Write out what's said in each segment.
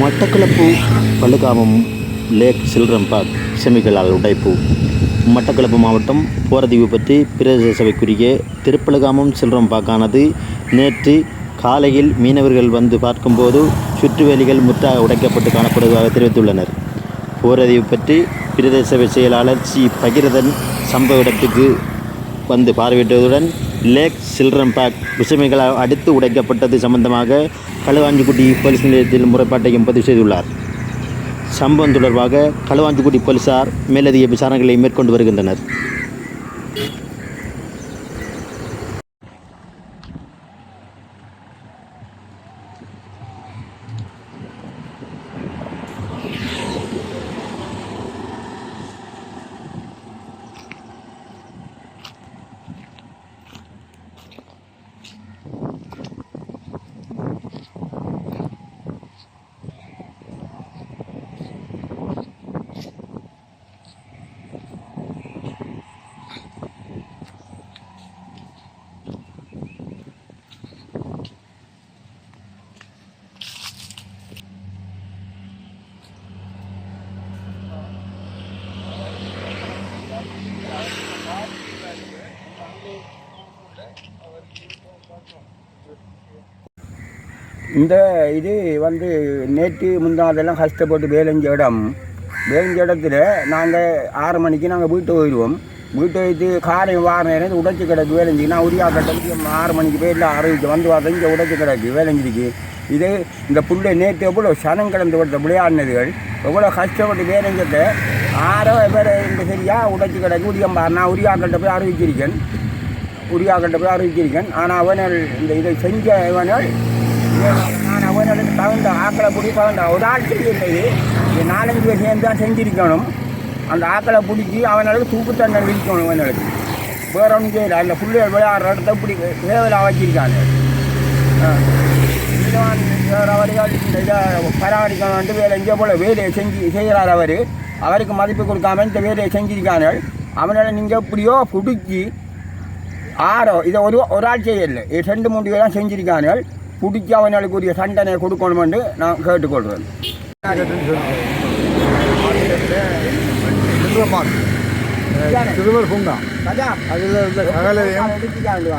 Batticaloa பல்லுகாமம் lakh children park செமிகளால் உடைப்பு. மட்டக்களப்பு மாவட்டம் போரதீவு பற்றி பிரதேச சபைக்குரிய திருப்பலகாமம் சில்ட்ரன் பார்க்கானது நேற்று காலையில் மீனவர்கள் வந்து பார்க்கும்போது சுற்றுவேலிகள் முற்றாக உடைக்கப்பட்டு காணப்படுவதாக தெரிவித்துள்ளனர். போரதீவு பற்றி பிரதேச சபை செயலாளர் சி பகிரதன் சம்பவ இடத்துக்கு வந்து பார்வையிட்டதுடன் லேக் சில்ட்ரன் பார்க் விஷமிகளால் அடித்து உடைக்கப்பட்டது சம்பந்தமாக களுவாஞ்சிக்குடி போலீஸ் நிலையத்தில் முறைப்பாட்டையும் பதிவு செய்துள்ளார். சம்பவம் தொடர்பாக களுவாஞ்சிக்குடி போலீசார் மேலதிக விசாரணைகளை மேற்கொண்டு வருகின்றனர். இந்த இது வந்து நேற்று முந்தாதெல்லாம் கஷ்டப்பட்டு வேலைஞ்ச இடத்துல நாங்கள் 6 மணிக்கு நாங்கள் வீட்டு போயிடுவோம். வீட்டு போயிட்டு காரையும் வார நேரம் உடைச்சி கிடக்கு வேலைஞ்சிக்கு. நான் உரியா கட்டத்துக்கு 6 மணிக்கு போயிடல அறிவிச்சு வந்து பார்த்தா இங்கே உடைச்சி கிடக்கு வேலைஞ்சிருக்கு. இது இந்த புள்ளை நேற்று எவ்வளோ சனம் கிடந்து கொடுத்த விளையாடினதுகள் எவ்வளோ கஷ்டப்பட்டு வேலைஞ்சத்தை 6 பேர் இந்த சரியாக உடைச்சி கிடக்கு உரியம்பார். நான் உரியாக்கள்கிட்ட போய் அறிவிச்சிருக்கேன். ஆனால் அவனால் இந்த இதை செஞ்ச இவனால் நான் அவனுக்கு தகுந்த ஆக்களை பிடிச்சி தகுந்த ஒரு ஆள் செய்யலை. இது 4-5 பேர் சேர்ந்து தான் செஞ்சிருக்கணும். அந்த ஆக்களை பிடிச்சி அவனுக்கு தூக்கு தண்டனை விதிக்கணும். அவனுக்கு வேறு ஒன்றும் செய்யலை. அந்த பிள்ளைகள் விளையாடுற இடத்த இப்படி சேவலாக வச்சிருக்காங்க. அவர்கள் இந்த இதை பராமரிக்கணும்ட்டு வேலை இங்கே போல் வேலையை செய்கிறார். அவருக்கு மதிப்பு கொடுக்காம இந்த வேலையை செஞ்சிருக்காங்க. அவனால் நீங்கள் எப்படியோ பிடிச்சி 6 இதை ஒரு ஆள் செய்யலை. 2-3 பேர் தான் செஞ்சிருக்காங்க. பிடிச்சி அவனுக்கு உரிய தண்டனை கொடுக்கணுமென்று நான் கேட்டுக்கொள்கிறேன். சிறுவர் பூங்கா அதில் இருந்த சகலையும்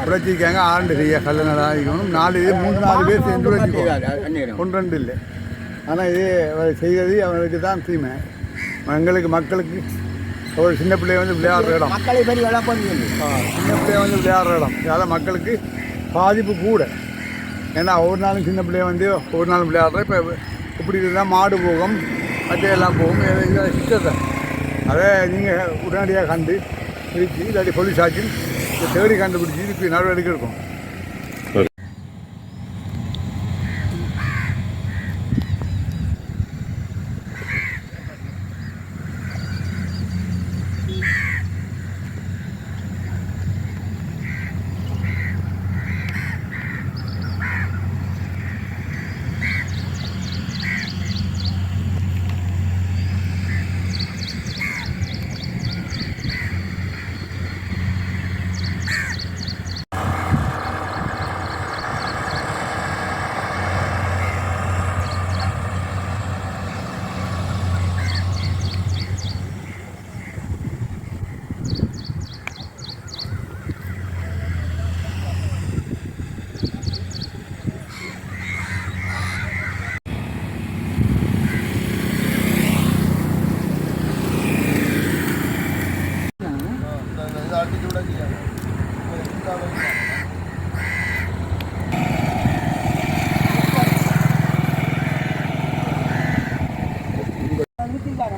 உடைச்சிருக்காங்க. 6 செய்ய கல்ல நடாக்கணும். 3-4 பேர் சேர்ந்து உடைச்சிக்கோங்க. 1-2 இல்லை. ஆனால் இது செய்கிறது அவனுக்கு தான் தீமை. மக்களுக்கு ஒரு சின்ன பிள்ளைய வந்து விளையாடுற இடம், சின்ன பிள்ளைய வந்து விளையாடுற இடம், அதான் மக்களுக்கு பாதிப்பு கூட. ஏன்னா ஒவ்வொரு நாளும் சின்ன பிள்ளைய வந்து ஒவ்வொரு நாளும் விளையாடுறேன். இப்போ இப்படி இருந்தால் மாடு போகும், மற்றையெல்லாம் போகும். சிஸ்டத்தை அதை நீங்கள் உடனடியாக கண்டு பிடிச்சி இல்லாட்டி போலீஸ் ஆட்சி தேடி கண்டுபிடிச்சி இதுக்கு நடவடிக்கை இருக்கும்.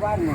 பாருங்க